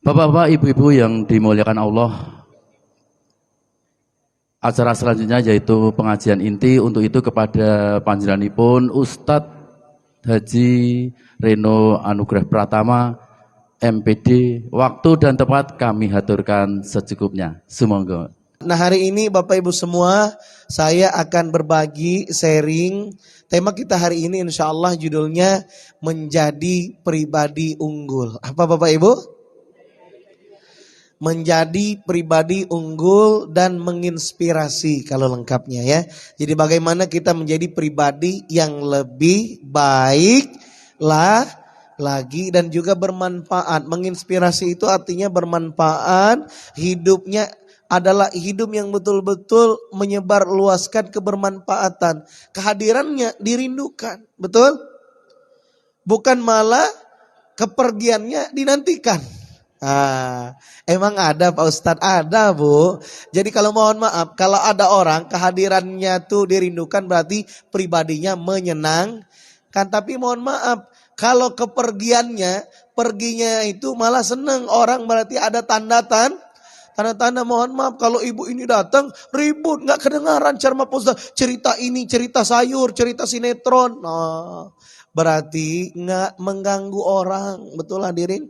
Bapak-bapak, ibu-ibu yang dimuliakan Allah, acara selanjutnya yaitu pengajian inti. Untuk itu kepada panjenenganipun Ustadz Haji Reno Anugrah Pratama, MPD, waktu dan tempat kami haturkan secukupnya. Sumangga. Nah, hari ini Bapak Ibu semua, saya akan berbagi sharing. Tema kita hari ini insya Allah judulnya menjadi pribadi unggul. Apa Bapak Ibu? Menjadi pribadi unggul dan menginspirasi kalau lengkapnya ya. Jadi bagaimana kita menjadi pribadi yang lebih baik lagi dan juga bermanfaat. Menginspirasi itu artinya bermanfaat, hidupnya adalah hidup yang betul-betul menyebar luaskan kebermanfaatan. Kehadirannya dirindukan, betul? Bukan malah kepergiannya dinantikan. Emang ada Pak Ustadz? Ada Bu. Jadi kalau mohon maaf, kalau ada orang kehadirannya tuh dirindukan berarti pribadinya menyenangkan. Tapi mohon maaf, kalau perginya itu malah seneng orang, berarti ada tanda-tanda. Mohon maaf kalau ibu ini datang ribut, gak kedengaran ceramah Pak Ustadz. Cerita ini, cerita sayur, cerita sinetron. Nah, berarti gak mengganggu orang. Betul hadirin?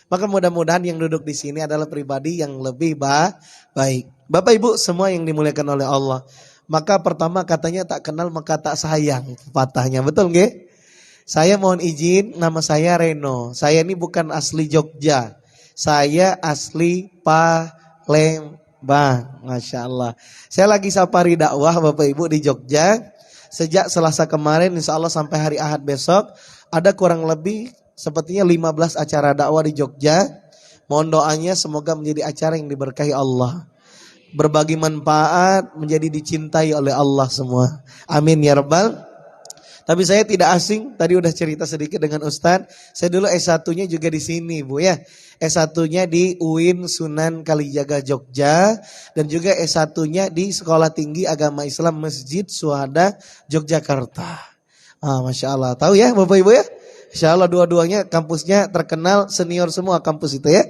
Maka mudah-mudahan yang duduk di sini adalah pribadi yang lebih baik. Bapak Ibu semua yang dimuliakan oleh Allah. Maka pertama katanya tak kenal maka tak sayang. Patahnya betul nggih? Saya mohon izin, nama saya Reno. Saya ini bukan asli Jogja. Saya asli Palembang. Masya Allah. Saya lagi safari dakwah Bapak Ibu di Jogja. Sejak Selasa kemarin insya Allah sampai hari Ahad besok. Ada kurang lebih sepertinya 15 acara dakwah di Jogja. Mohon doanya semoga menjadi acara yang diberkahi Allah. Berbagi manfaat, menjadi dicintai oleh Allah semua. Amin ya rabbal. Tapi saya tidak asing, tadi udah cerita sedikit dengan Ustadz. Saya dulu S1-nya juga di sini Bu ya. S1-nya di UIN Sunan Kalijaga Jogja. Dan juga S1-nya di Sekolah Tinggi Agama Islam Masjid Suhada Yogyakarta. Masya Allah, tahu ya Bapak Ibu ya? Insya Allah dua-duanya kampusnya terkenal, senior semua kampus itu ya.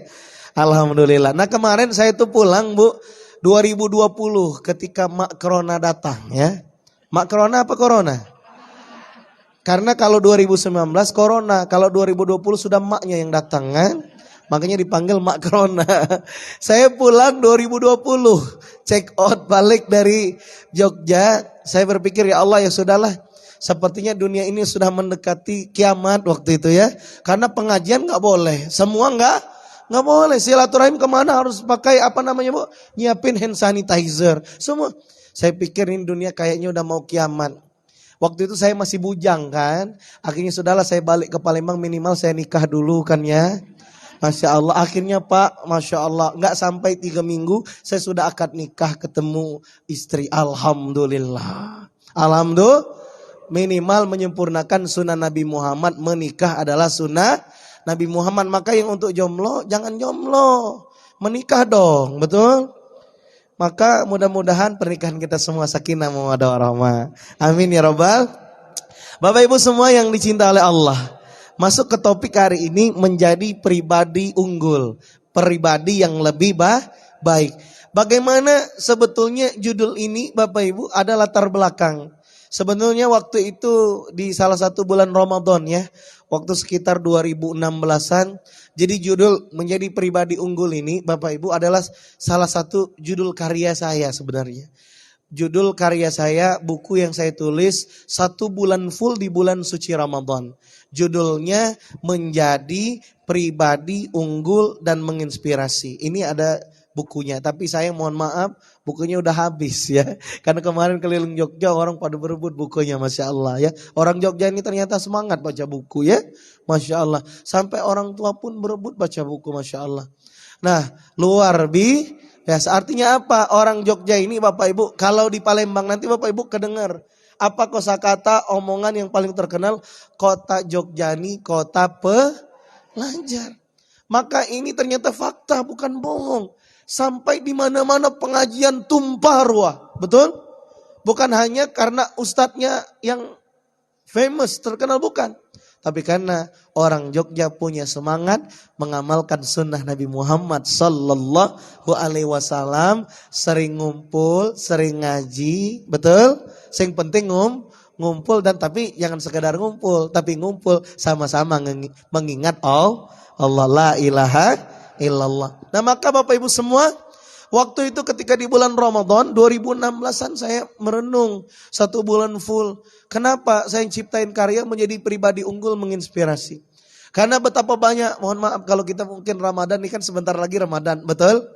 Alhamdulillah. Nah kemarin saya tuh pulang Bu 2020 ketika Mak Corona datang ya. Mak Corona apa Corona? Karena kalau 2019 Corona, kalau 2020 sudah maknya yang datang kan. Makanya dipanggil Mak Corona. Saya pulang 2020, check out balik dari Jogja. Saya berpikir ya Allah ya sudahlah. Sepertinya dunia ini sudah mendekati kiamat waktu itu ya. Karena pengajian gak boleh. Semua gak boleh. Silaturahim kemana harus pakai apa namanya Bu? Nyiapin hand sanitizer. Semua. Saya pikir ini dunia kayaknya udah mau kiamat. Waktu itu saya masih bujang kan. Akhirnya sudahlah saya balik ke Palembang, minimal saya nikah dulu kan ya. Masya Allah. Akhirnya Pak, Masya Allah. Gak sampai 3 minggu saya sudah akad nikah ketemu istri. Alhamdulillah. Alhamdulillah. Minimal menyempurnakan sunnah Nabi Muhammad, menikah adalah sunnah Nabi Muhammad. Maka yang untuk jomblo, jangan jomblo, menikah dong, betul? Maka mudah-mudahan pernikahan kita semua sakinah mawaddah warahmah. Amin ya rabbal. Bapak Ibu semua yang dicinta oleh Allah, masuk ke topik hari ini menjadi pribadi unggul, pribadi yang lebih baik. Bagaimana sebetulnya judul ini Bapak Ibu ada latar belakang. Sebenarnya waktu itu di salah satu bulan Ramadan ya, waktu sekitar 2016-an. Jadi judul menjadi pribadi unggul ini Bapak Ibu adalah salah satu judul karya saya sebenarnya. Judul karya saya, buku yang saya tulis 1 bulan full di bulan suci Ramadan. Judulnya menjadi pribadi unggul dan menginspirasi. Ini ada bukunya, tapi saya mohon maaf bukunya udah habis ya. Karena kemarin keliling Jogja orang pada berebut bukunya, Masya Allah ya. Orang Jogja ini ternyata semangat baca buku ya, Masya Allah. Sampai orang tua pun berebut baca buku, Masya Allah. Nah luar biasa, artinya apa? Orang Jogja ini Bapak Ibu, kalau di Palembang nanti Bapak Ibu kedengar apa kosakata omongan yang paling terkenal, kota Jogja ini kota pelajar. Maka ini ternyata fakta bukan bohong. Sampai di mana-mana pengajian tumpah ruah, betul? Bukan hanya karena ustadznya yang famous, terkenal, bukan. Tapi karena orang Jogja punya semangat mengamalkan sunnah Nabi Muhammad sallallahu alaihi wasallam, sering ngumpul, sering ngaji, betul? Sing penting ngumpul, dan tapi jangan sekedar ngumpul, tapi ngumpul sama-sama mengingat Allah, la ilaha illallah. Nah, maka Bapak Ibu semua, waktu itu ketika di bulan Ramadan 2016-an saya merenung 1 bulan full. Kenapa saya ciptain karya menjadi pribadi unggul menginspirasi? Karena betapa banyak, mohon maaf kalau kita mungkin Ramadan, ini kan sebentar lagi Ramadan, betul?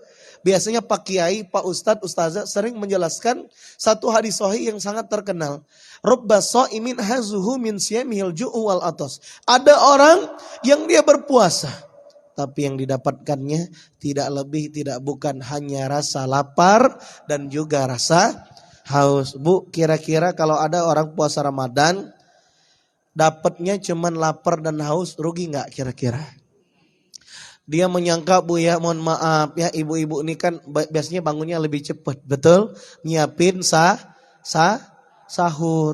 Biasanya Pak Kiai, Pak Ustadz, Ustazah sering menjelaskan satu hadis sahih yang sangat terkenal. Rubba sha'imin hazuhu min siyamihil ju'u wal atas. Ada orang yang dia berpuasa, tapi yang didapatkannya tidak lebih tidak bukan hanya rasa lapar dan juga rasa haus. Bu, kira-kira kalau ada orang puasa Ramadan dapatnya cuman lapar dan haus, rugi nggak kira-kira? Dia menyangka, Bu ya, mohon maaf ya, ibu-ibu ini kan biasanya bangunnya lebih cepat, betul? Nyiapin sahur,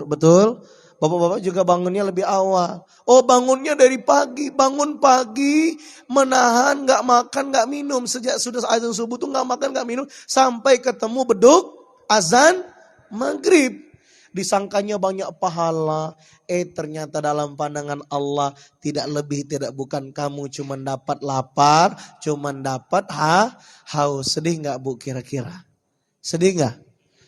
betul? Bapak-bapak juga bangunnya lebih awal. Oh, bangunnya dari pagi, bangun pagi, menahan nggak makan nggak minum, sejak sudah azan subuh tuh nggak makan nggak minum sampai ketemu beduk azan maghrib. Disangkanya banyak pahala, ternyata dalam pandangan Allah tidak lebih tidak bukan kamu cuman dapat lapar, cuman dapat haus. Sedih nggak Bu kira-kira? Sedih nggak?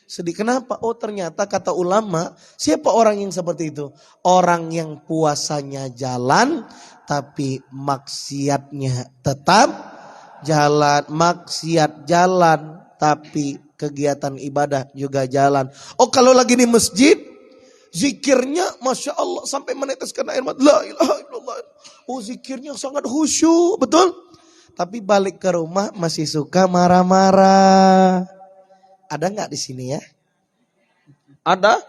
Sedih. Kenapa? Oh, ternyata kata ulama, siapa orang yang seperti itu? Orang yang puasanya jalan tapi maksiatnya tetap jalan. Maksiat jalan tapi kegiatan ibadah juga jalan. Oh, kalau lagi di masjid, zikirnya Masya Allah sampai meneteskan air mata. La ilaha illallah. Oh, zikirnya sangat khusyuk, betul? Tapi balik ke rumah masih suka marah-marah. Ada nggak di sini ya? Ada?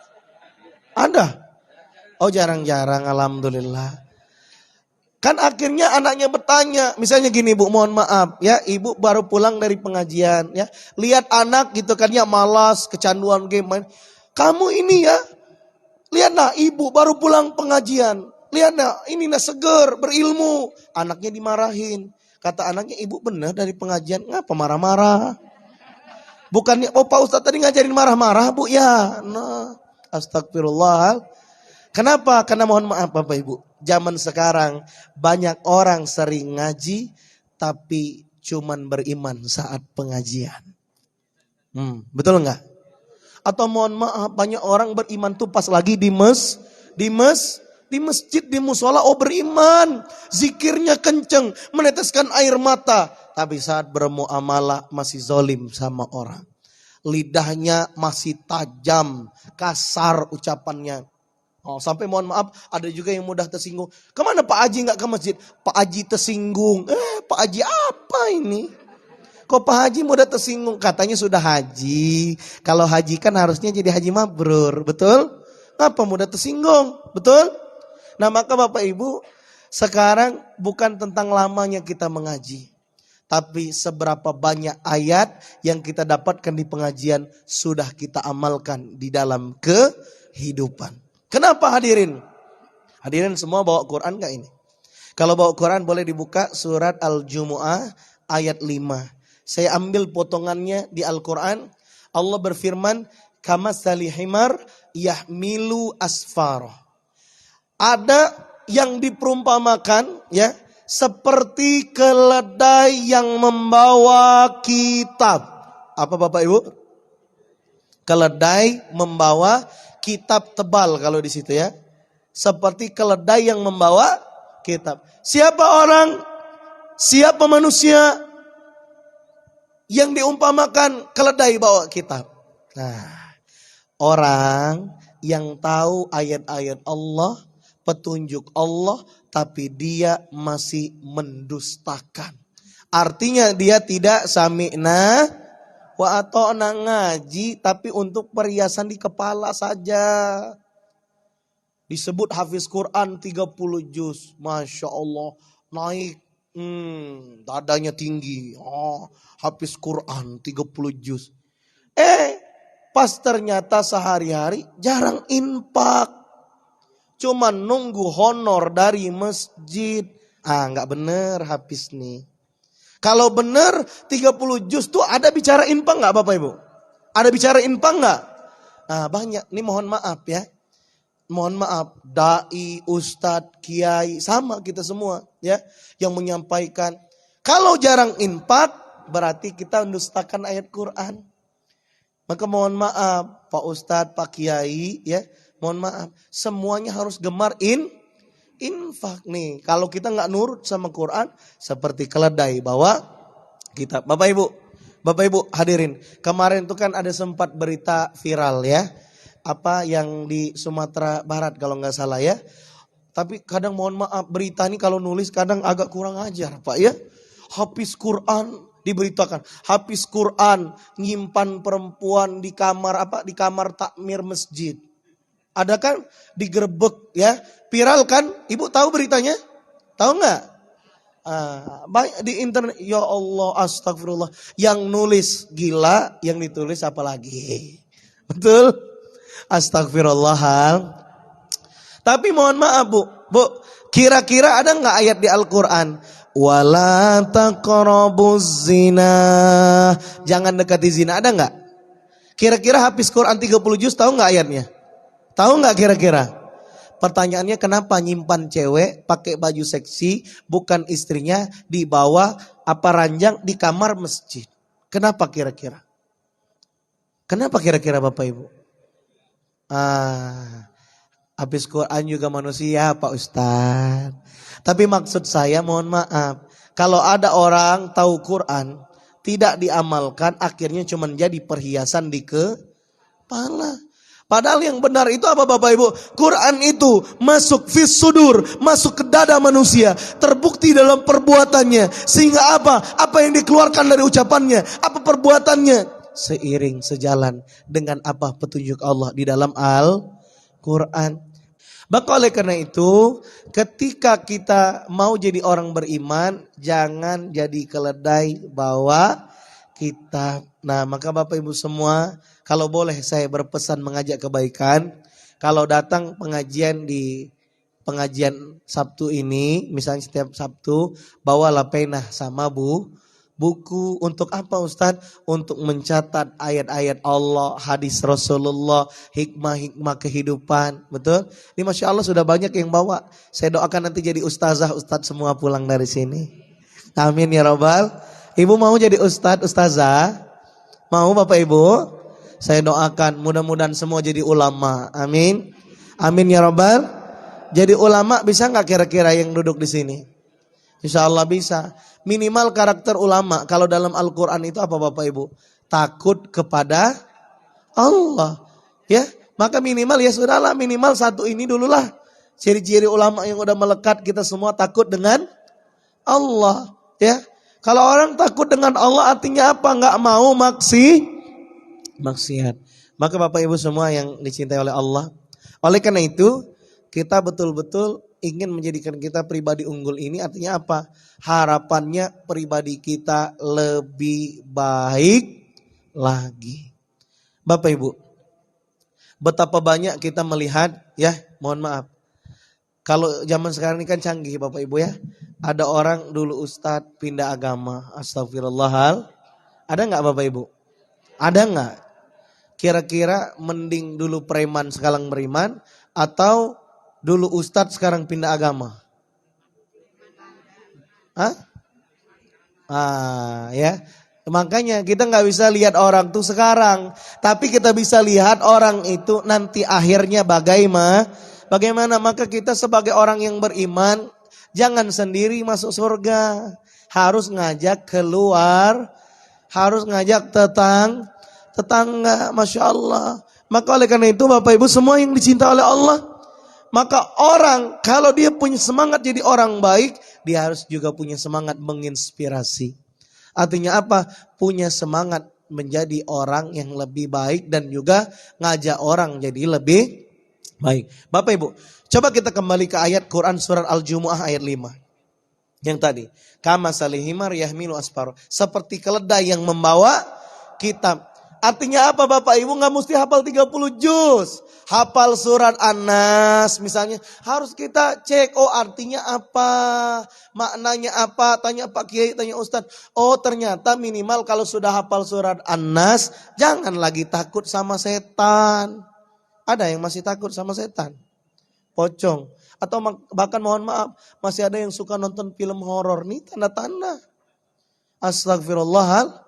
Ada. Oh, jarang-jarang, alhamdulillah. Kan akhirnya anaknya bertanya, misalnya gini Bu, mohon maaf ya, ibu baru pulang dari pengajian ya, lihat anak gitu kan ya, malas, kecanduan game main. Kamu ini ya, lihatlah ibu baru pulang pengajian, lihatlah ini nah seger, berilmu. Anaknya dimarahin, kata anaknya, ibu benar dari pengajian, ngapa marah-marah? Bukannya, oh Pak Ustadz tadi ngajarin marah-marah Bu ya. Nah, astagfirullah. Kenapa? Karena mohon maaf Bapak Ibu, zaman sekarang banyak orang sering ngaji tapi cuman beriman saat pengajian. Betul enggak? Atau mohon maaf, banyak orang beriman tuh pas lagi di masjid, di musola, oh beriman, zikirnya kenceng, meneteskan air mata, tapi saat bermuamalah masih zolim sama orang. Lidahnya masih tajam, kasar ucapannya. Oh, sampai mohon maaf, ada juga yang mudah tersinggung. Kemana Pak Haji nggak ke masjid? Pak Haji tersinggung. Pak Haji apa ini? Kok Pak Haji mudah tersinggung? Katanya sudah haji. Kalau haji kan harusnya jadi haji mabrur, betul? Apa mudah tersinggung, betul? Nah, maka Bapak Ibu, sekarang bukan tentang lamanya kita mengaji, tapi seberapa banyak ayat yang kita dapatkan di pengajian sudah kita amalkan di dalam kehidupan. Kenapa hadirin? Hadirin semua bawa Quran gak ini? Kalau bawa Quran boleh dibuka surat Al-Jumu'ah ayat 5. Saya ambil potongannya di Al-Quran. Allah berfirman, Kamatsali himar yahmilu asfarah. Ada yang diperumpamakan ya, seperti keledai yang membawa kitab. Apa Bapak Ibu? Keledai membawa kitab tebal kalau di situ ya. Seperti keledai yang membawa kitab. Siapa orang? Siapa manusia yang diumpamakan keledai bawa kitab? Nah, orang yang tahu ayat-ayat Allah, petunjuk Allah, tapi dia masih mendustakan. Artinya dia tidak sami'na wa ata'na, ngaji tapi untuk perhiasan di kepala saja. Disebut hafiz Quran 30 juz. Masya Allah, naik dadanya tinggi. Hafiz Quran 30 juz. Pas ternyata sehari-hari jarang infak. cuma nunggu honor dari masjid. Nggak bener Hafiz nih. Kalau bener 30 juz tuh ada bicara infak nggak Bapak Ibu? Ada bicara infak nggak? Banyak. Ini mohon maaf ya. Mohon maaf, dai, ustadz, kiai, sama kita semua ya yang menyampaikan. Kalau jarang infak berarti kita mendustakan ayat Quran. Maka mohon maaf Pak Ustadz, Pak Kiai ya, mohon maaf. Semuanya harus gemar infak nih. Kalau kita nggak nurut sama Quran seperti keledai bawa kitab. Bapak Ibu hadirin. Kemarin itu kan ada sempat berita viral ya. Apa yang di Sumatera Barat kalau nggak salah ya. Tapi kadang mohon maaf berita ini kalau nulis kadang agak kurang ajar Pak ya. Hafiz Quran diberitakan, hafiz Quran nyimpan perempuan di kamar takmir masjid. Ada kan digerebek ya, viral kan? Ibu tahu beritanya? Tahu nggak? Banyak di internet. Ya Allah, astagfirullah. Yang nulis gila, yang ditulis apa lagi? Betul? Astagfirullah. Tapi mohon maaf Bu, kira-kira ada nggak ayat di Al-Quran? Wala taqrabuz zina. Jangan dekati zina, ada nggak? Kira-kira hafiz Quran 30 juz tahu nggak ayatnya? Tahu nggak kira-kira? Pertanyaannya kenapa nyimpan cewek pakai baju seksi bukan istrinya di bawah ranjang di kamar masjid? Kenapa kira-kira? Kenapa kira-kira Bapak Ibu? Habis Quran juga manusia Pak Ustadz. Tapi maksud saya mohon maaf. Kalau ada orang tahu Quran tidak diamalkan akhirnya cuma jadi perhiasan di kepala. Padahal yang benar itu apa Bapak Ibu? Quran itu masuk fis sudur, masuk ke dada manusia. Terbukti dalam perbuatannya. Sehingga apa yang dikeluarkan dari ucapannya, apa perbuatannya. Seiring sejalan dengan apa petunjuk Allah di dalam Al-Quran. Maka oleh karena itu ketika kita mau jadi orang beriman jangan jadi keledai bawa kitab. Nah maka Bapak Ibu semua kalau boleh saya berpesan mengajak kebaikan. Kalau datang pengajian di pengajian Sabtu ini misalnya setiap Sabtu bawalah pena sama buku. Untuk apa Ustadz? Untuk mencatat ayat-ayat Allah, hadis Rasulullah, hikmah-hikmah kehidupan. Betul? Ini Masya Allah sudah banyak yang bawa. Saya doakan nanti jadi ustazah, ustadz semua pulang dari sini. Amin ya Rabbal. Ibu mau jadi ustazah? Mau Bapak Ibu? Saya doakan mudah-mudahan semua jadi ulama. Amin. Amin ya Rabbal. Jadi ulama bisa gak kira-kira yang duduk di sini? Insya Allah bisa. Minimal karakter ulama kalau dalam Al-Quran itu apa Bapak Ibu? Takut kepada Allah. Ya, maka minimal ya sudahlah minimal satu ini dululah. Ciri-ciri ulama yang udah melekat kita semua takut dengan Allah. Ya, kalau orang takut dengan Allah artinya apa? Nggak mau maksiat. Maka Bapak Ibu semua yang dicintai oleh Allah. Oleh karena itu kita betul-betul ingin menjadikan kita pribadi unggul ini artinya apa? Harapannya pribadi kita lebih baik lagi. Bapak Ibu, betapa banyak kita melihat ya, mohon maaf. Kalau zaman sekarang ini kan canggih Bapak Ibu ya. Ada orang dulu ustadz pindah agama. Astagfirullahal. Ada nggak Bapak Ibu? Ada nggak? Kira-kira mending dulu preman sekarang beriman atau dulu ustadz sekarang pindah agama? Ya. Makanya kita nggak bisa lihat orang tuh sekarang, tapi kita bisa lihat orang itu nanti akhirnya bagaimana. Maka kita sebagai orang yang beriman jangan sendiri masuk surga, harus ngajak keluar, harus ngajak tetangga, Masya Allah. Maka oleh karena itu Bapak Ibu semua yang dicinta oleh Allah, maka orang kalau dia punya semangat jadi orang baik, dia harus juga punya semangat menginspirasi. Artinya apa? Punya semangat menjadi orang yang lebih baik dan juga ngajak orang jadi lebih baik. Bapak Ibu, coba kita kembali ke ayat Quran surat Al-Jumu'ah ayat 5. Yang tadi, kama salihimar yahmilu asfar, seperti keledai yang membawa kitab. Artinya apa Bapak Ibu? Gak mesti hafal 30 juz. hafal surat An-Nas misalnya, harus kita cek, oh artinya apa, maknanya apa, tanya Pak Kiai, tanya Ustadz. Oh ternyata minimal kalau sudah hafal surat An-Nas, jangan lagi takut sama setan. Ada yang masih takut sama setan? Pocong. Atau bahkan mohon maaf, masih ada yang suka nonton film horor. Nih tanda-tanda. Astagfirullah.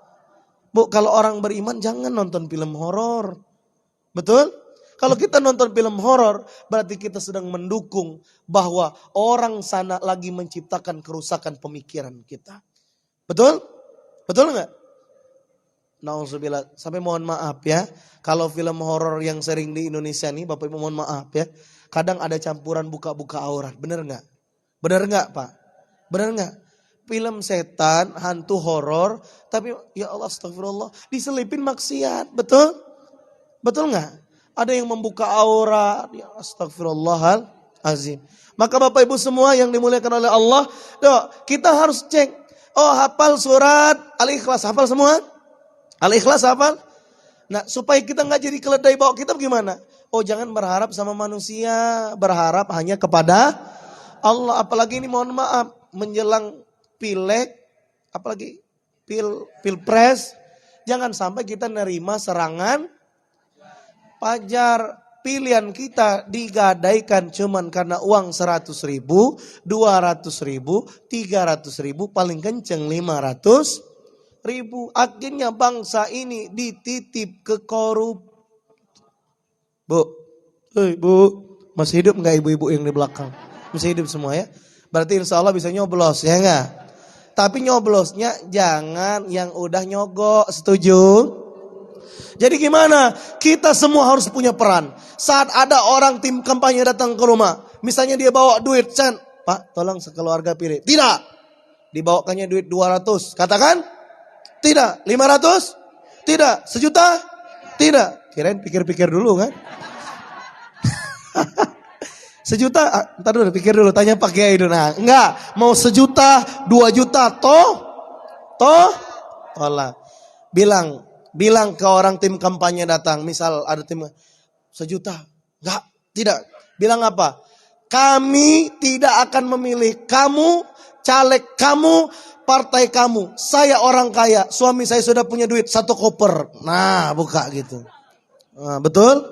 Bu, kalau orang beriman jangan nonton film horor. Betul? Kalau kita nonton film horor, berarti kita sedang mendukung bahwa orang sana lagi menciptakan kerusakan pemikiran kita. Betul? Betul nggak? Nauzubillah. Sampai mohon maaf ya, kalau film horor yang sering di Indonesia nih, Bapak Ibu mohon maaf ya, kadang ada campuran buka-buka aurat. Bener nggak? Bener nggak Pak? Bener nggak? Film setan, hantu horor, tapi ya Allah astagfirullah, diselipin maksiat. Betul? Betul nggak? Ada yang membuka aurat, ya astagfirullahalazim. Maka Bapak Ibu semua yang dimuliakan oleh Allah, kita harus cek. Oh hafal surat Al-Ikhlas, hafal semua? Al-Ikhlas hafal? Nah supaya kita nggak jadi keledai bawa kita gimana? Oh jangan berharap sama manusia, berharap hanya kepada Allah. Apalagi ini mohon maaf, menjelang pileg, apalagi pilpres, jangan sampai kita nerima serangan pajar. Pilihan kita digadaikan cuman karena uang 100.000, 200.000, 300.000, paling kenceng 500.000. Akhirnya bangsa ini dititip ke korup. Bu, masih hidup nggak ibu-ibu yang di belakang? Masih hidup semua ya? Berarti insya Allah bisa nyoblos ya nggak? Tapi nyoblosnya jangan yang udah nyogok, setuju? Jadi gimana? Kita semua harus punya peran. Saat ada orang tim kampanye datang ke rumah, misalnya dia bawa duit, Chan, Pak tolong sekeluarga pilih. Tidak. Dibawakannya duit 200. Katakan? Tidak. 500? Tidak. 1.000.000? Tidak. Kirain pikir-pikir dulu kan? 1.000.000? Ntar dulu pikir dulu, tanya Pak Kiai dulu. Nah, enggak, mau 1.000.000, 2.000.000, tolak. Bilang ke orang tim kampanye datang, misal ada tim 1.000.000, enggak, tidak. Bilang apa? Kami tidak akan memilih kamu, caleg kamu, partai kamu. Saya orang kaya, suami saya sudah punya duit 1 koper. Nah, buka gitu. Nah, betul?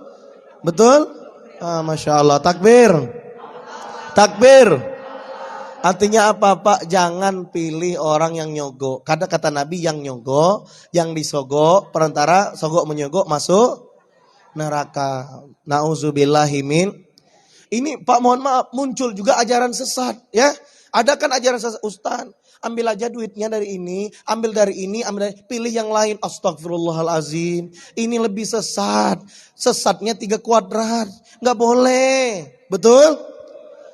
Betul? Ah, Masya Allah, takbir. Takbir. Artinya apa Pak? Jangan pilih orang yang nyogok. Karena kata Nabi yang nyogok, yang disogok, perantara sogok menyogok masuk neraka. Nauzubillahimin. Ini Pak mohon maaf, muncul juga ajaran sesat ya. Ada kan ajaran sesat, Ustaz, ambil aja duitnya dari ini, ambil dari ini, ambil dari, pilih yang lain. Astagfirullahalazim. Ini lebih sesat. Sesatnya 3 kuadrat. Nggak boleh. Betul?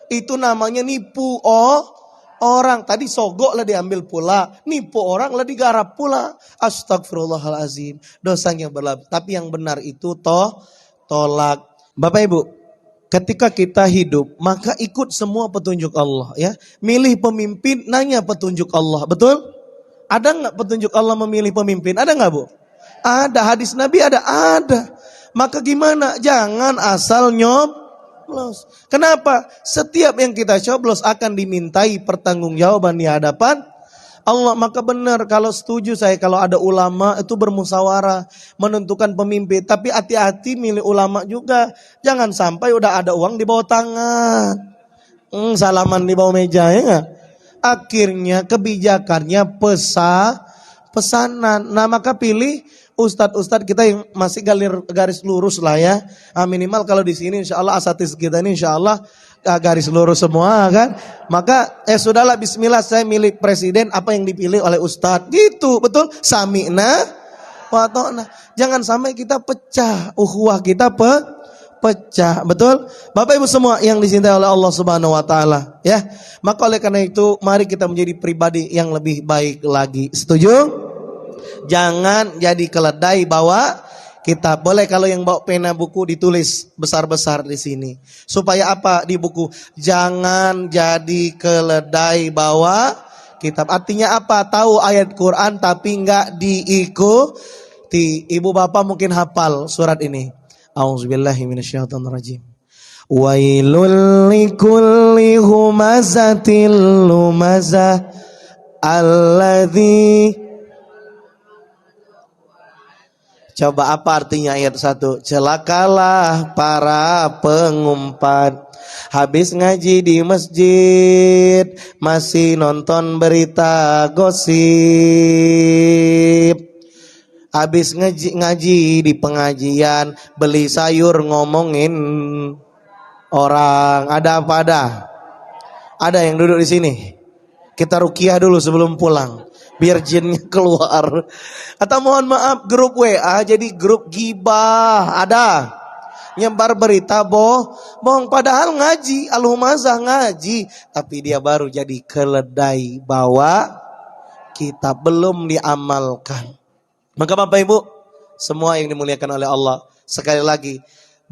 Itu namanya nipu orang. Tadi sogok lah diambil pula, nipu orang lah digarap pula. Astagfirullahalazim. Dosanya berlapis. Tapi yang benar itu tolak. Bapak Ibu, ketika kita hidup, maka ikut semua petunjuk Allah ya. Milih pemimpin, nanya petunjuk Allah. Betul? Ada nggak petunjuk Allah memilih pemimpin? Ada nggak Bu? Ada. Hadis Nabi ada. Maka gimana? Jangan asal nyoblos. Kenapa? Setiap yang kita coblos akan dimintai pertanggungjawaban di hadapan Allah. Maka benar, kalau setuju saya, kalau ada ulama itu bermusyawarah menentukan pemimpin. Tapi hati-hati milih ulama juga. Jangan sampai udah ada uang di bawah tangan, salaman di bawah meja ya gak? Akhirnya kebijakannya pesanan. Nah maka pilih ustadz-ustadz kita yang masih garis lurus lah ya. Minimal kalau di sini insya Allah asatiz kita ini insya Allah garis lurus semua kan. Maka sudahlah bismillah, saya milih presiden apa yang dipilih oleh ustadz. Gitu, betul? Sami'na wa ta'na. Jangan sampai kita pecah, ukhuwah kita pecah, betul? Bapak Ibu semua yang dicintai oleh Allah Subhanahu wa taala ya. Maka oleh karena itu mari kita menjadi pribadi yang lebih baik lagi. Setuju? Jangan jadi keledai bawa kitab. Boleh kalau yang bawa pena buku ditulis besar-besar di sini. Supaya apa di buku? Jangan jadi keledai bawa kitab. Artinya apa? Tahu ayat Quran tapi enggak diikuti. Ibu bapak mungkin hafal surat ini. A'udzubillahi minasyaitonirrajim. Wailul likulli humazatil lumazah alladzi. Coba apa artinya ayat 1? Celakalah para pengumpat. Habis ngaji di masjid masih nonton berita gosip. Habis ngaji di pengajian beli sayur ngomongin orang. Ada apa ada? Ada yang duduk di sini? Kita ruqyah dulu sebelum pulang biar jinnya keluar. Atau mohon maaf grup WA jadi grup gibah. Ada nyebar berita bohong padahal ngaji, al-humazah ngaji, tapi dia baru jadi keledai bawa kitab belum diamalkan. Maka Bapak Ibu semua yang dimuliakan oleh Allah, sekali lagi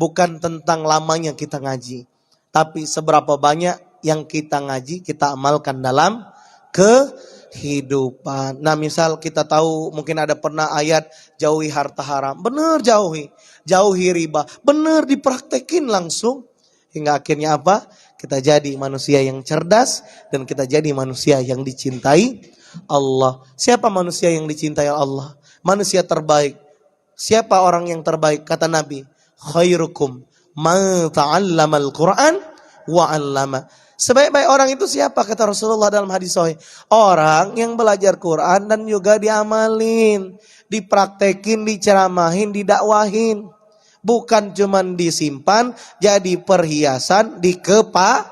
bukan tentang lamanya kita ngaji, tapi seberapa banyak yang kita ngaji kita amalkan dalam kehidupan. Nah misal kita tahu mungkin ada pernah ayat jauhi harta haram, benar jauhi riba, benar dipraktekin langsung. Hingga akhirnya apa? Kita jadi manusia yang cerdas dan kita jadi manusia yang dicintai Allah. Siapa manusia yang dicintai Allah? Manusia terbaik. Siapa orang yang terbaik? Kata Nabi, khairukum man ta'allamal Qur'an wa 'allama. Sebaik-baik orang itu siapa? Kata Rasulullah dalam hadis sahih. Orang yang belajar Quran dan juga diamalin, dipraktekin, diceramahin, didakwahin. Bukan cuman disimpan jadi perhiasan di kepala,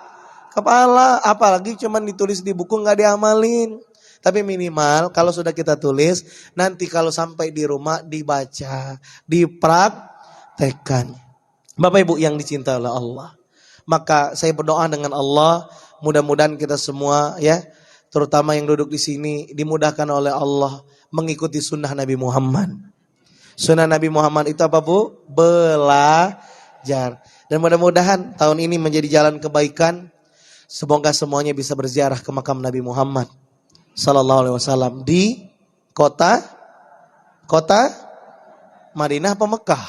apalagi cuman ditulis di buku nggak diamalin. Tapi minimal kalau sudah kita tulis, nanti kalau sampai di rumah dibaca, dipraktekkan. Bapak Ibu yang dicintai oleh Allah, maka saya berdoa dengan Allah, mudah-mudahan kita semua ya, terutama yang duduk di sini dimudahkan oleh Allah mengikuti sunnah Nabi Muhammad. Sunnah Nabi Muhammad itu apa Bu? Belajar. Dan mudah-mudahan tahun ini menjadi jalan kebaikan. Semoga semuanya bisa berziarah ke makam Nabi Muhammad Sallallahu Alaihi Wasallam di kota Madinah apa Mekah?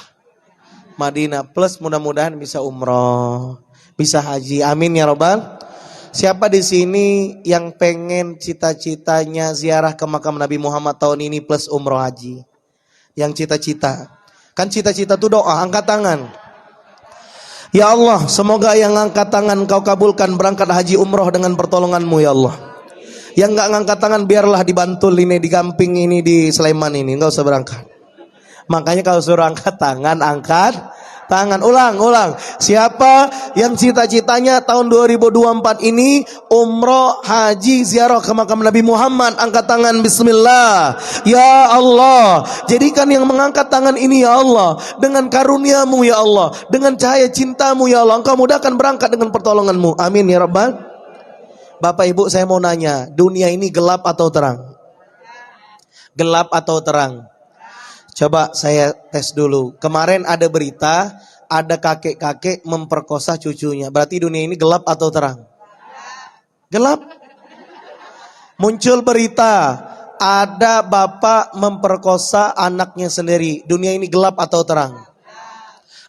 Madinah, plus mudah-mudahan bisa umroh, bisa haji. Amin ya robbal. Siapa di sini yang pengen cita-citanya ziarah ke makam Nabi Muhammad tahun ini plus umroh haji? Yang cita-cita, kan cita-cita itu doa, angkat tangan. Ya Allah, semoga yang angkat tangan kau kabulkan berangkat haji umroh dengan pertolonganmu ya Allah. Yang gak ngangkat tangan biarlah di Bantul ini, di Gamping ini, di Sleman ini, gak usah berangkat. Makanya kalau suruh angkat tangan, angkat tangan. Ulang. Siapa yang cita-citanya tahun 2024 ini umroh, haji, ziarah ke makam Nabi Muhammad, angkat tangan. Bismillah. Ya Allah, jadikan yang mengangkat tangan ini ya Allah dengan karuniamu ya Allah, dengan cahaya cintamu ya Allah, engkau mudahkan berangkat dengan pertolonganmu. Amin ya Rabbal. Bapak Ibu saya mau nanya, dunia ini gelap atau terang? Gelap atau terang? Coba saya tes dulu. Kemarin ada berita, ada kakek-kakek memperkosa cucunya. Berarti dunia ini gelap atau terang? Gelap. Muncul berita, ada bapak memperkosa anaknya sendiri. Dunia ini gelap atau terang?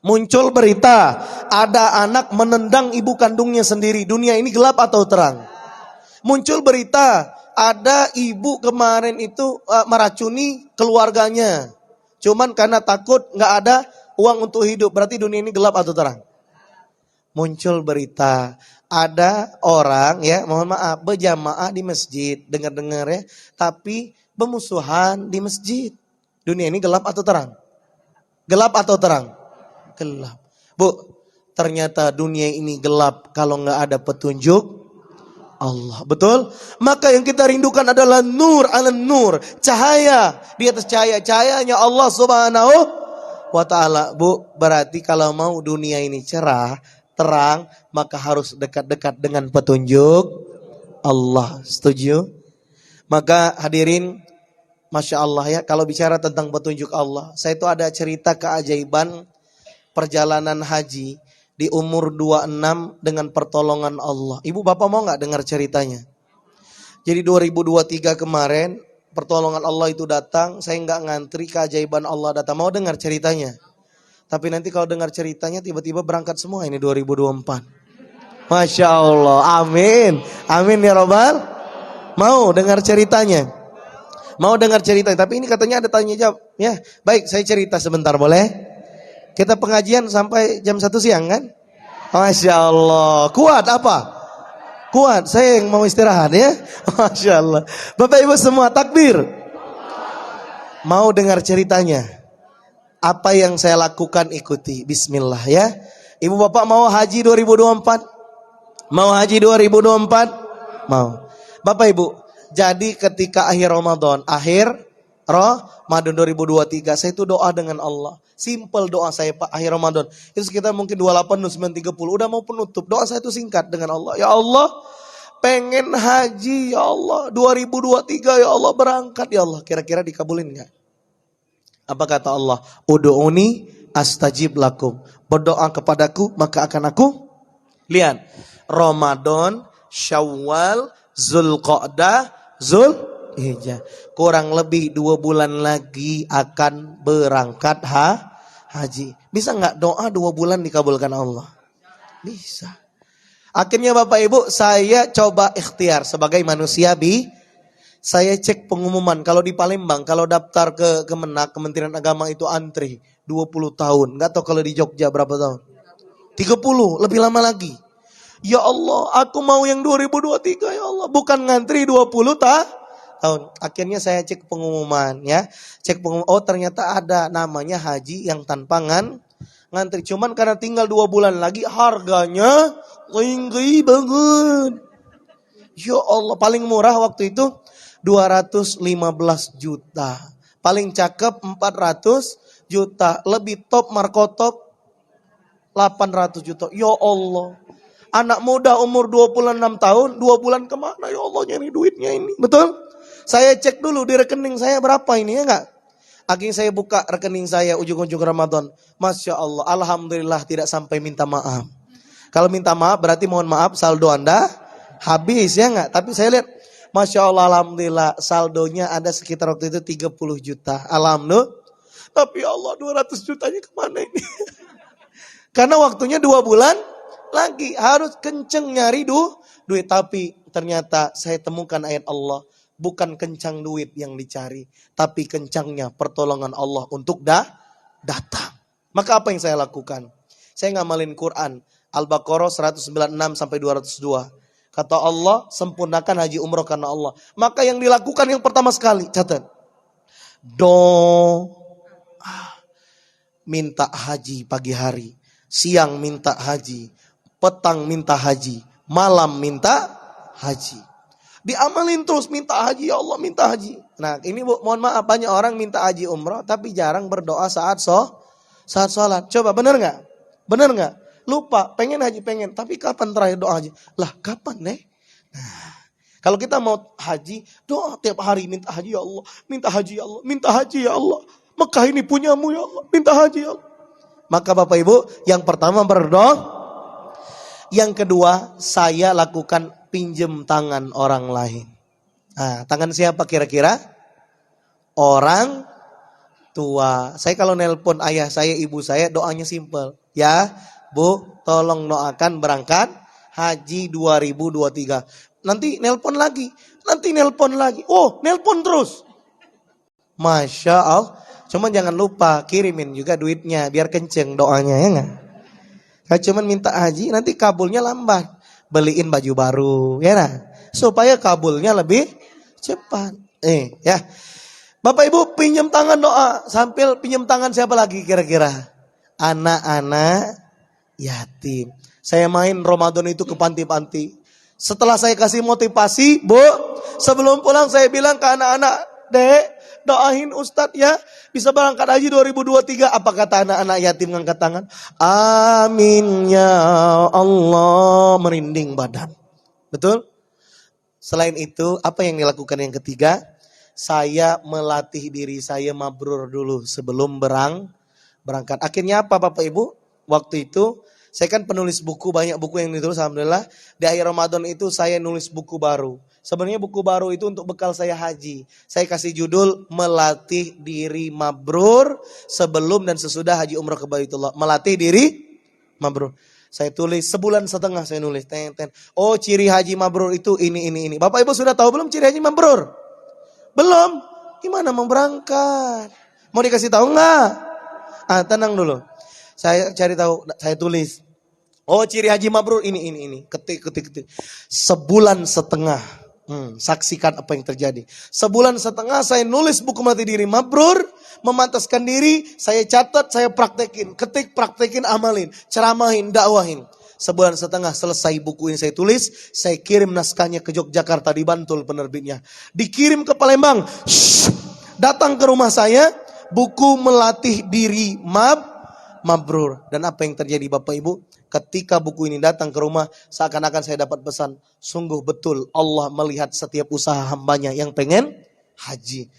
Muncul berita, ada anak menendang ibu kandungnya sendiri. Dunia ini gelap atau terang? Muncul berita, ada ibu kemarin itu meracuni keluarganya. Cuman karena takut gak ada uang untuk hidup. Berarti dunia ini gelap atau terang? Muncul berita, ada orang ya, mohon maaf, berjamaah di masjid, dengar-dengar ya, tapi bermusuhan di masjid. Dunia ini gelap atau terang? Gelap atau terang? Gelap. Bu, ternyata dunia ini gelap kalau gak ada petunjuk Allah, betul? Maka yang kita rindukan adalah nur ala nur, cahaya di atas cahayanya Allah Subhanahu wa taala. Bu, berarti kalau mau dunia ini cerah, terang, maka harus dekat-dekat dengan petunjuk Allah. Setuju? Maka hadirin, Masya Allah ya, kalau bicara tentang petunjuk Allah, saya itu ada cerita keajaiban perjalanan haji di umur 26 dengan pertolongan Allah. Ibu bapak mau gak dengar ceritanya? Jadi 2023 kemarin pertolongan Allah itu datang, saya gak ngantri, keajaiban Allah datang. Mau dengar ceritanya? Tapi nanti kalau dengar ceritanya tiba-tiba berangkat semua ini 2024. Masya Allah, amin. Amin ya Robbal. Mau dengar ceritanya? Mau dengar ceritanya, tapi ini katanya ada tanya jawab. Ya, baik saya cerita sebentar boleh? Kita pengajian sampai jam 1 siang kan? Masya Allah, kuat apa? Kuat, saya yang mau istirahat ya. Masya Allah. Bapak Ibu semua takbir. Mau dengar ceritanya? Apa yang saya lakukan ikuti. Bismillah ya. Ibu bapak mau haji 2024? Mau haji 2024? Mau. Bapak Ibu, jadi ketika akhir Ramadan 2023 saya itu doa dengan Allah. Simple doa saya Pak akhir Ramadan. Itu sekitar mungkin 28, 9, 30. Udah mau penutup. Doa saya itu singkat dengan Allah. Ya Allah, pengen haji ya Allah. 2023 ya Allah berangkat ya Allah. Kira-kira dikabulin gak? Apa kata Allah? Udu'uni astajib lakum. Berdoa kepadaku maka akan aku. Lihat. Ramadan, Syawal, Zulqa'dah, Zulhijjah. Kurang lebih 2 bulan lagi akan berangkat haji. Bisa nggak doa 2 bulan dikabulkan Allah? Bisa. Akhirnya Bapak Ibu saya coba ikhtiar sebagai manusia saya cek pengumuman. Kalau di Palembang, kalau daftar ke Kemenak, Kementerian Agama itu antri 20 tahun. Nggak tahu kalau di Jogja berapa tahun? 30, lebih lama lagi. Ya Allah, aku mau yang 2023 ya Allah. Bukan ngantri 20 tahun. Akhirnya saya cek pengumuman ya. Cek pengumuman, oh ternyata ada namanya haji yang tanpa ngantri. Cuman karena tinggal 2 bulan lagi harganya tinggi banget. Ya Allah, paling murah waktu itu 215 juta. Paling cakep 400 juta. Lebih top markotop 800 juta. Ya Allah. Anak muda umur 26 tahun, 2 bulan kemana ya Allah nyari duitnya ini. Betul? Saya cek dulu di rekening saya berapa ini ya enggak? Akhirnya saya buka rekening saya ujung-ujung Ramadan. Masya Allah, alhamdulillah tidak sampai minta maaf. Kalau minta maaf berarti mohon maaf saldo Anda habis ya enggak? Tapi saya lihat, Masya Allah alhamdulillah saldonya ada sekitar waktu itu 30 juta. Alhamdulillah. Tapi ya Allah 200 jutanya kemana ini? Karena waktunya 2 bulan lagi harus kenceng nyari duit. Tapi ternyata saya temukan ayat Allah. Bukan kencang duit yang dicari. Tapi kencangnya pertolongan Allah untuk datang. Maka apa yang saya lakukan? Saya ngamalin Quran. Al-Baqarah 196 sampai 202. Kata Allah, sempurnakan haji umroh karena Allah. Maka yang dilakukan yang pertama sekali, catat. Minta haji pagi hari. Siang minta haji. Petang minta haji, malam minta haji. Diamalin terus minta haji, ya Allah minta haji. Nah ini mohon maaf banyak orang minta haji umrah tapi jarang berdoa saat sholat. Coba bener gak? Bener gak? Lupa pengen haji pengen, tapi kapan terakhir doa haji? Lah kapan nih? Nah, kalau kita mau haji, doa tiap hari minta haji ya Allah. Minta haji ya Allah, minta haji ya Allah. Mekah ini punyamu ya Allah, minta haji ya Allah. Maka Bapak Ibu yang pertama berdoa. Yang kedua, saya lakukan pinjem tangan orang lain. Nah, tangan siapa kira-kira? Orang tua. Saya kalau nelpon ayah saya, ibu saya, doanya simple. Ya, Bu, tolong doakan berangkat haji 2023. Nanti nelpon lagi. Oh, nelpon terus. Masya Allah. Cuman jangan lupa kirimin juga duitnya biar kenceng doanya ya enggak? Kalau cuman minta haji nanti kabulnya lambat. Beliin baju baru ya nah. Supaya kabulnya lebih cepat. Ya. Bapak Ibu pinjam tangan doa. Sambil pinjam tangan siapa lagi kira-kira? Anak-anak yatim. Saya main Ramadan itu ke panti-panti. Setelah saya kasih motivasi, Bu, sebelum pulang saya bilang ke anak-anak, Dek, doain Ustadz ya bisa berangkat haji 2023. Apa kata anak-anak yatim ngangkat tangan? Amin ya Allah, merinding badan. Betul? Selain itu, apa yang dilakukan yang ketiga? Saya melatih diri saya mabrur dulu sebelum berangkat. Akhirnya apa Bapak Ibu? Waktu itu Saya kan penulis buku, banyak buku yang ditulis alhamdulillah. Di akhir Ramadan itu saya nulis buku baru. Sebenarnya buku baru itu untuk bekal saya haji. Saya kasih judul Melatih Diri Mabrur Sebelum dan Sesudah Haji Umrah ke Baitullah. Melatih diri mabrur. Saya tulis sebulan setengah saya nulis. Oh, ciri haji mabrur itu ini. Bapak Ibu sudah tahu belum ciri haji mabrur? Belum? Gimana mau berangkat? Mau dikasih tahu enggak? Tenang dulu. Saya cari tahu, saya tulis. Oh, ciri haji mabrur ini. Ketik. Sebulan setengah. Saksikan apa yang terjadi. Sebulan setengah saya nulis buku Melatih Diri Mabrur, memantaskan diri, saya catat, saya praktekin, ketik, praktekin, amalin, ceramahin, dakwahin. Sebulan setengah selesai buku ini saya tulis, saya kirim naskahnya ke Yogyakarta di Bantul penerbitnya. Dikirim ke Palembang. Datang ke rumah saya, buku Melatih Diri Mabrur. Dan apa yang terjadi Bapak Ibu? Ketika buku ini datang ke rumah, seakan-akan saya dapat pesan, sungguh betul Allah melihat setiap usaha hambanya yang pengen haji.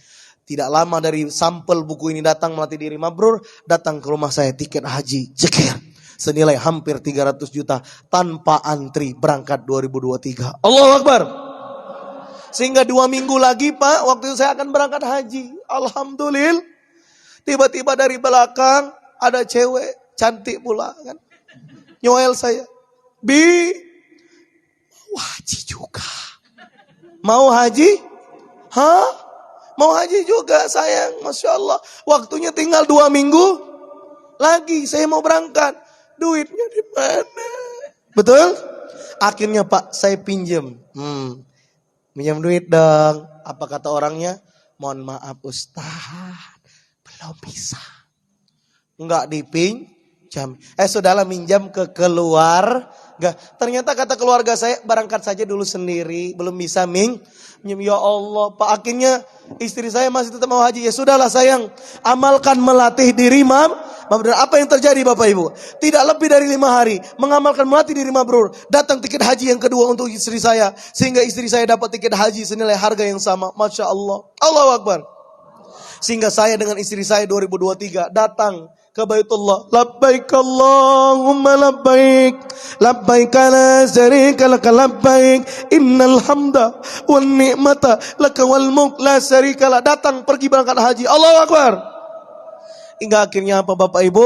Tidak lama dari sampel buku ini datang Melatih Diri Mabrur, datang ke rumah saya tiket haji jekir senilai hampir 300 juta tanpa antri berangkat 2023. Allahu Akbar. Sehingga 2 minggu lagi Pak, waktu itu saya akan berangkat haji. Alhamdulillah. Tiba-tiba dari belakang ada cewek cantik pula kan. Nyoel saya. Bi, mau haji juga. Mau haji? Hah? Mau haji juga sayang. Masya Allah. Waktunya tinggal 2 minggu lagi. Saya mau berangkat. Duitnya di mana? Betul? Akhirnya Pak, saya pinjam. Pinjam duit dong. Apa kata orangnya? Mohon maaf Ustaz, belum bisa. Enggak dipinjam. Sudahlah minjam ke keluarga. Ternyata kata keluarga saya, berangkat saja dulu sendiri, belum bisa minjam. Ya Allah, Pak, akhirnya istri saya masih tetap mau haji. Ya sudahlah sayang, amalkan melatih diri mabrur. Apa yang terjadi Bapak Ibu? Tidak lebih dari 5 hari mengamalkan melatih diri mabrur. Datang tiket haji yang kedua untuk istri saya, sehingga istri saya dapat tiket haji senilai harga yang sama. Masya Allah. Allahu Akbar. Sehingga saya dengan istri saya 2023 datang ke Baitullah. Labbaik Allahumma labbaik. Labbaik la syarika laka labbaik. Innal hamda wan ni'mata laka wal mulk la syarika la. Datang pergi berangkat haji. Allahu Akbar. Hingga akhirnya apa Bapak Ibu?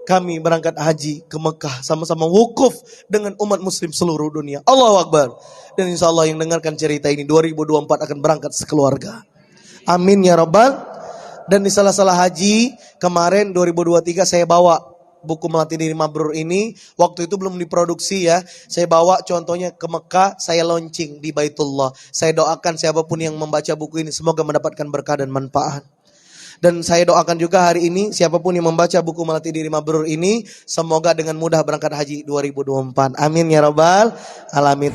Kami berangkat haji ke Mekah sama-sama wukuf dengan umat muslim seluruh dunia. Allahu Akbar. Dan insya Allah yang dengarkan cerita ini 2024 akan berangkat sekeluarga. Amin ya Rabbal. Dan di salah-salah haji kemarin 2023 saya bawa buku Melatih Diri Mabrur ini. Waktu itu belum diproduksi ya. Saya bawa contohnya ke Mekah, saya launching di Baitullah. Saya doakan siapapun yang membaca buku ini semoga mendapatkan berkah dan manfaat. Dan saya doakan juga hari ini siapapun yang membaca buku Melatih Diri Mabrur ini semoga dengan mudah berangkat haji 2024. Amin ya Rabbal Alamin.